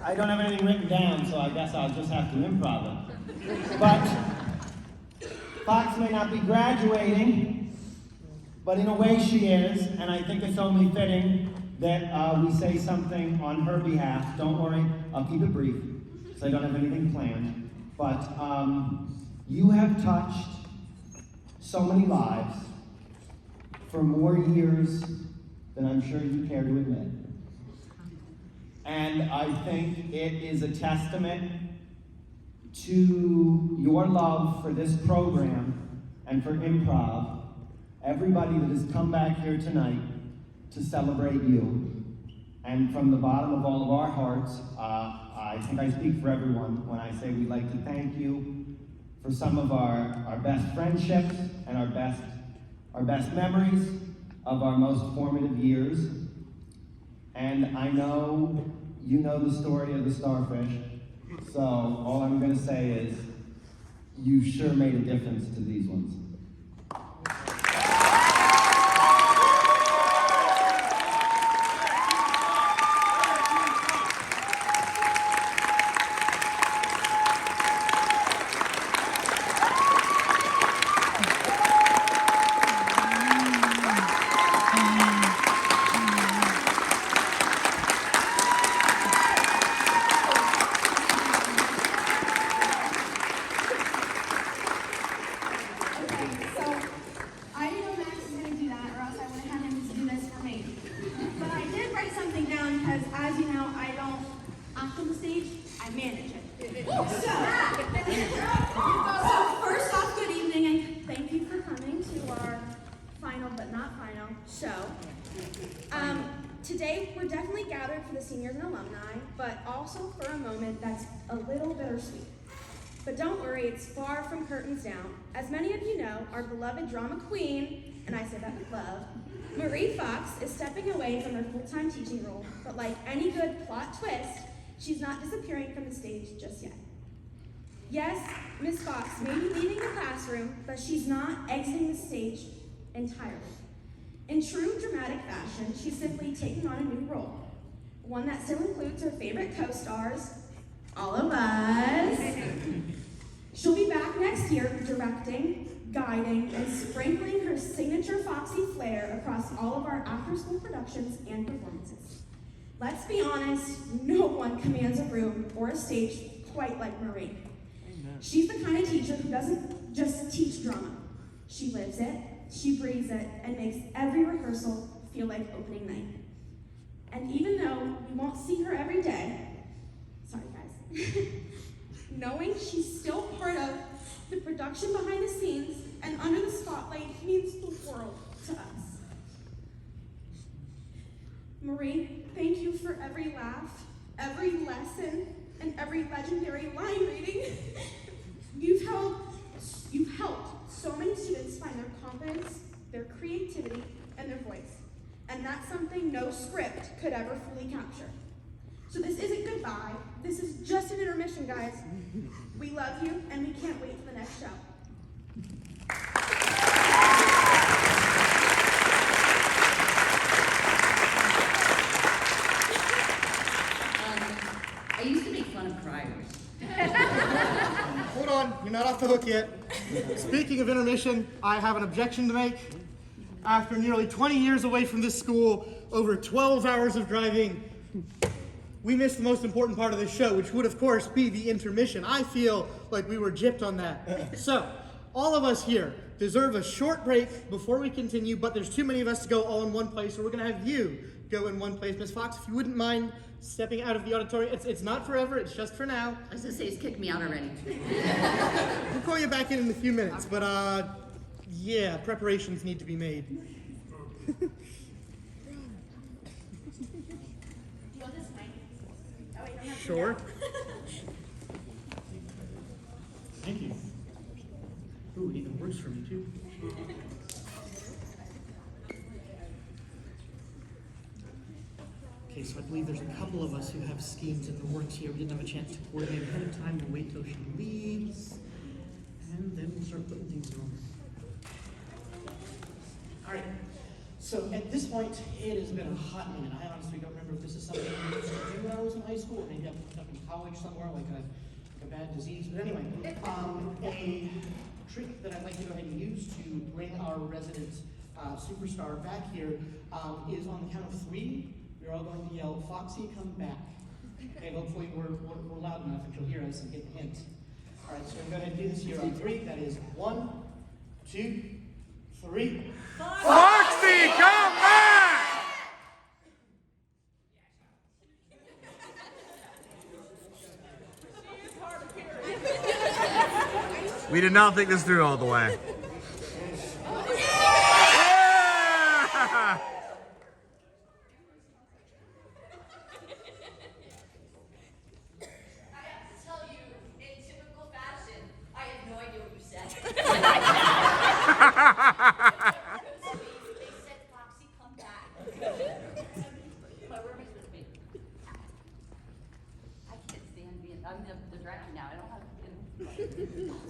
I don't have anything written down, so I guess I'll just have to improv it. But Fox may not be graduating, but in a way she is, and I think it's only fitting that we say something on her behalf. Don't worry, I'll keep it brief, because I don't have anything planned. But you have touched so many lives for more years than I'm sure you care to admit. And I think it is a testament to your love for this program and for improv, everybody that has come back here tonight to celebrate you. And from the bottom of all of our hearts, I think I speak for everyone when I say we'd like to thank you for some of our best friendships and our best memories of our most formative years. And I know you know the story of the starfish, so all I'm going to say is you sure made a difference to these ones. Today, we're definitely gathered for the seniors and alumni, but also for a moment that's a little bittersweet. But don't worry, it's far from curtains down. As many of you know, our beloved drama queen, and I say that with love, Marie Fox is stepping away from her full-time teaching role, but like any good plot twist, she's not disappearing from the stage just yet. Yes, Miss Fox may be leaving the classroom, but she's not exiting the stage entirely. In true dramatic fashion, she's simply taking on a new role, one that still includes her favorite co-stars, all of us. She'll be back next year directing, guiding, and sprinkling her signature Foxy flair across all of our after-school productions and performances. Let's be honest, no one commands a room or a stage quite like Marie. She's the kind of teacher who doesn't just teach drama. She lives it, she breathes it, and makes every rehearsal feel like opening night. And even though we won't see her every day, sorry guys, knowing she's still part of the production behind the scenes and under the spotlight means the world to us. Marie, thank you for every laugh, every lesson, and every legendary line reading. You've helped so many students find their confidence, their creativity, and their voice. And that's something no script could ever fully capture. So this isn't goodbye, this is just an intermission, guys. We love you, and we can't wait for the next show. I used to make fun of criers. Hold on, you're not off the hook yet. Speaking of intermission, I have an objection to make. After nearly 20 years away from this school, over 12 hours of driving, we missed the most important part of this show, which would, of course, be the intermission. I feel like we were gypped on that. So, all of us here deserve a short break before we continue, but there's too many of us to go all in one place, so we're going to have you go in one place. Miss Fox, if you wouldn't mind stepping out of the auditorium. It's not forever, it's just for now. I was going to say, he's kicked me out already. We'll call you back in a few minutes, but yeah, preparations need to be made. Sure. Thank you. Ooh, it even works for me too. Okay, so I believe there's a couple of us who have schemes in the works here. We didn't have a chance to coordinate ahead of time. We'll wait till she leaves, and then we'll start putting things on. All right, So at this point, it has been a hot minute. I honestly don't remember if this is something I used to do when I was in high school, or maybe I picked up in college somewhere, like a bad disease. But anyway, a trick that I'd like to go ahead and use to bring our resident superstar back here is on the count of 3. We're all going to yell, "Foxy, come back." Okay, hopefully we're loud enough that you'll hear us and get the hint. All right, so we're going to do this here on 3. That is 1, 2, 3. Foxy, come back! We did not think this through all the way. Yeah!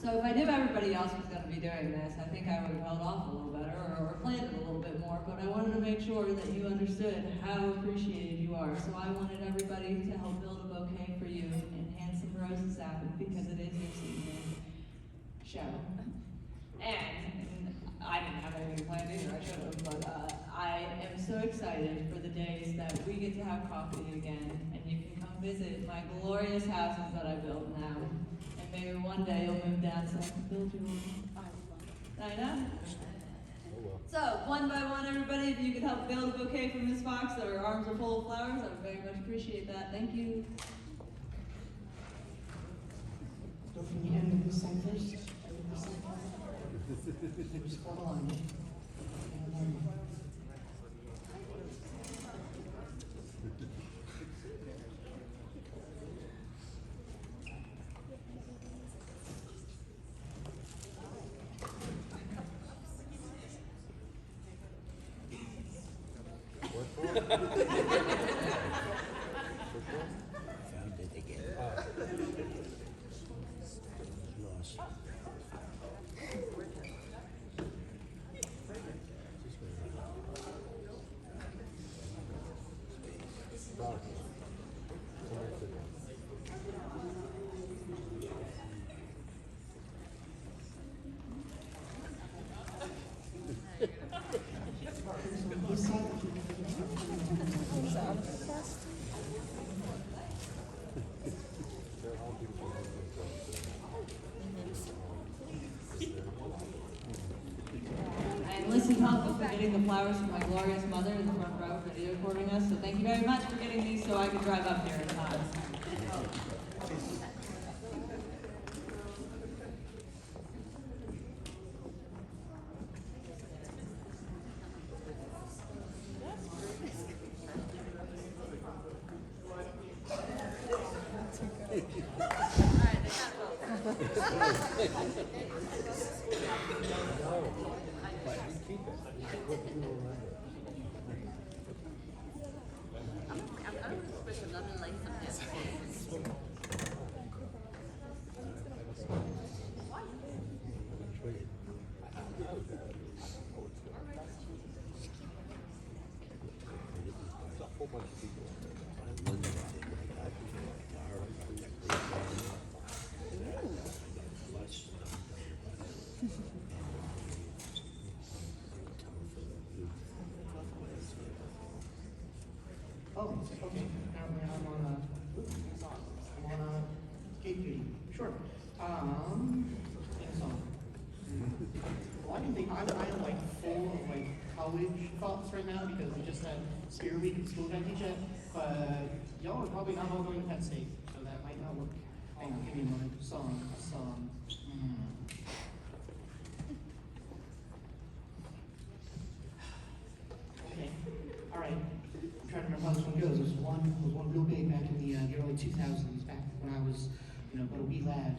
So if I knew everybody else was going to be doing this, I think I would have held off a little better or planned it a little bit more, but I wanted to make sure that you understood how appreciated you are. So I wanted everybody to help build a bouquet for you and hand some roses out because it is your senior show. And I didn't have anything planned either, I should have, but I am so excited for the days that we get to have coffee again and you can come visit my glorious houses that I built now. Maybe one day you'll move down so I can build you one. I know. So, one by one, everybody, if you could help build a bouquet for Miss Fox, her arms are full of flowers, I would very much appreciate that. Thank you. Go from the end of this side first. Just follow along. And listen, Tom, for getting the flowers from my glorious mother in the front row for video recording us. So thank you very much for getting these so I can drive up here in time. Oh, okay. Apparently I'm on gate duty. Sure. And song. Well, I can think I'm like full of like college thoughts right now because we just had Spirit Week at school that I teach at. But y'all are probably not all going to Penn State, so that might not work. Hang on, give me a moment. Song. Okay. All right. I'm trying to remember how this one goes. There was one real big back in the early 2000s, back when I was, but a wee lad.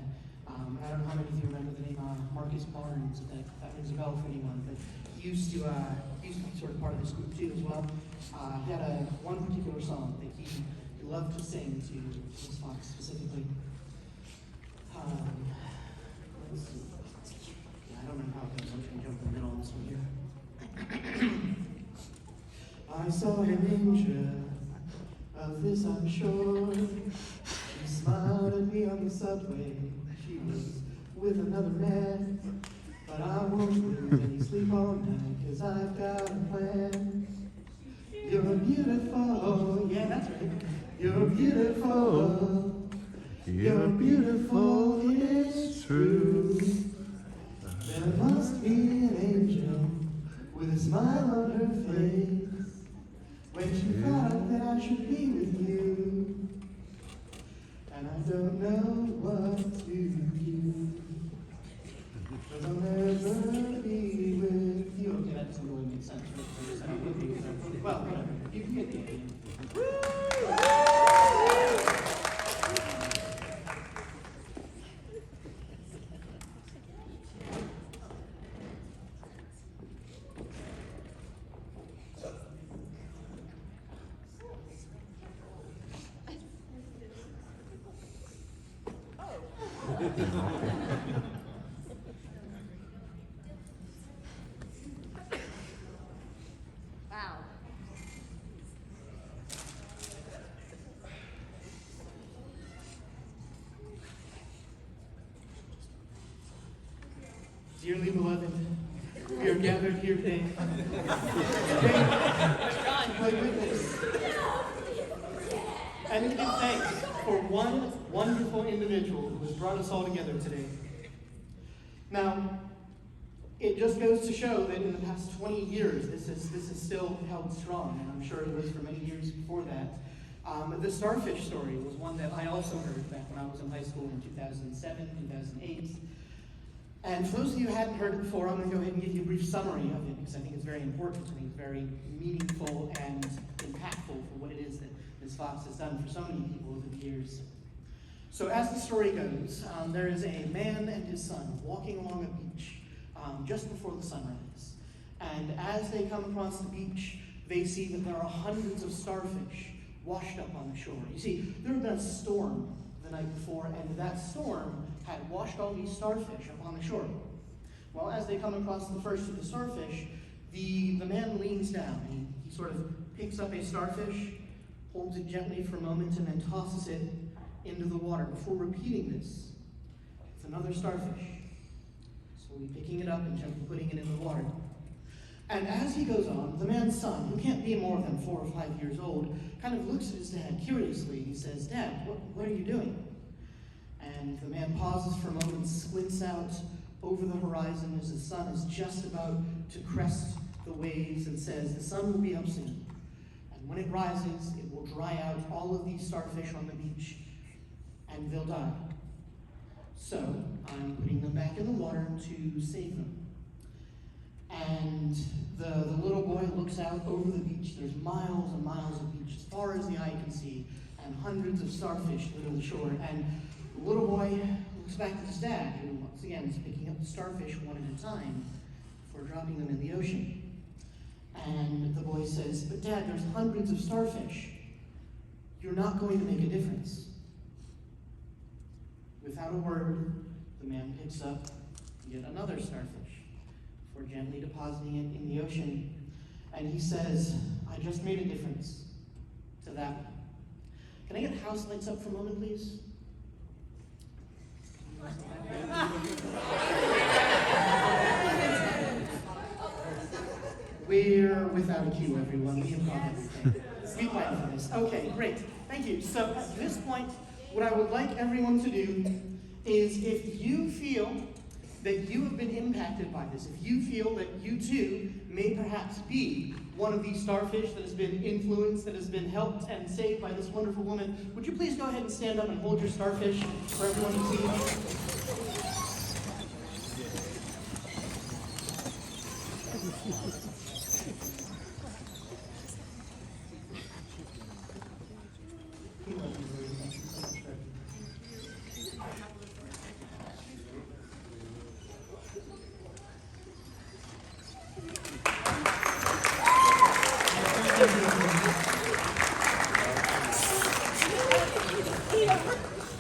I don't know how many of you remember the name Marcus Barnes. If that rings a bell for anyone, but he used to be sort of part of this group too as well. He had one particular song that he loved to sing to Miss Fox specifically. Let's see. Yeah, I don't remember how it goes. I'm trying to jump in the middle of this one here. I saw an angel, of this I'm sure. She smiled at me on the subway, she was with another man. But I won't lose any sleep all night, 'cause I've got a plan. You're beautiful, yeah, that's right. You're beautiful, you're beautiful, it's true. There must be an angel with a smile on her face when she thought that I should be with you. And I don't know what to do, 'cause I'll never be with you. Okay, that doesn't really make sense. Well, whatever. You can get the idea. Wow. Dearly beloved, we are gathered here today to witness and give thanks for one wonderful individual who has brought us all together today. Now, it just goes to show that in the past 20 years, this is still held strong, and I'm sure it was for many years before that. The starfish story was one that I also heard back when I was in high school in 2007, 2008. And for those of you who hadn't heard it before, I'm going to go ahead and give you a brief summary of it because I think it's very important. I think it's very meaningful and impactful for what it is that Ms. Fox has done for so many people over the years. So as the story goes, there is a man and his son walking along a beach just before the sunrise. And as they come across the beach, they see that there are hundreds of starfish washed up on the shore. You see, there had been a storm the night before, and that storm had washed all these starfish up on the shore. Well, as they come across the first of the starfish, the man leans down. He sort of picks up a starfish, holds it gently for a moment, and then tosses it into the water before repeating this. It's another starfish. Slowly picking it up and gently putting it in the water. And as he goes on, the man's son, who can't be more than 4 or 5 years old, kind of looks at his dad curiously. He says, "Dad, what are you doing?" And the man pauses for a moment, squints out over the horizon as his son is just about to crest the waves and says, "The sun will be up soon. And when it rises, it will dry out all of these starfish on the beach, and they'll die. So I'm putting them back in the water to save them." And the little boy looks out over the beach. There's miles and miles of beach as far as the eye can see, and hundreds of starfish live on the shore. And the little boy looks back at his dad, who once again is picking up the starfish one at a time before dropping them in the ocean. And the boy says, "But Dad, there's hundreds of starfish. You're not going to make a difference." Without a word, the man picks up yet another starfish before gently depositing it in the ocean. And he says, "I just made a difference to that one." Can I get house lights up for a moment, please? We're without a cue, everyone. We have got everything. We planned for this. Okay, great. Thank you. So at this point, what I would like everyone to do is, if you feel that you have been impacted by this, if you feel that you too may perhaps be one of these starfish that has been influenced, that has been helped and saved by this wonderful woman, would you please go ahead and stand up and hold your starfish for everyone to see?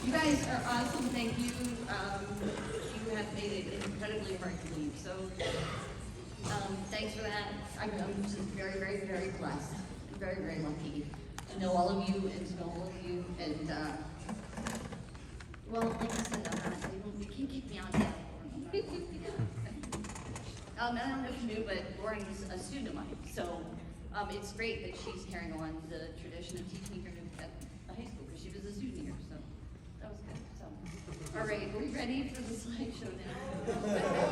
You guys are awesome. Thank you. You have made it incredibly hard to leave. So Thanks for that. I'm just very, very, very blessed. I'm very, very lucky to know all of you and to know all of you. And, well, like I said, you can't kick me out yet. I don't know if you knew, but Lauren's a student of mine. So it's great that she's carrying on the tradition of teaching here at the high school because she was a student here. So that was good. So, all right, are we ready for the slideshow now?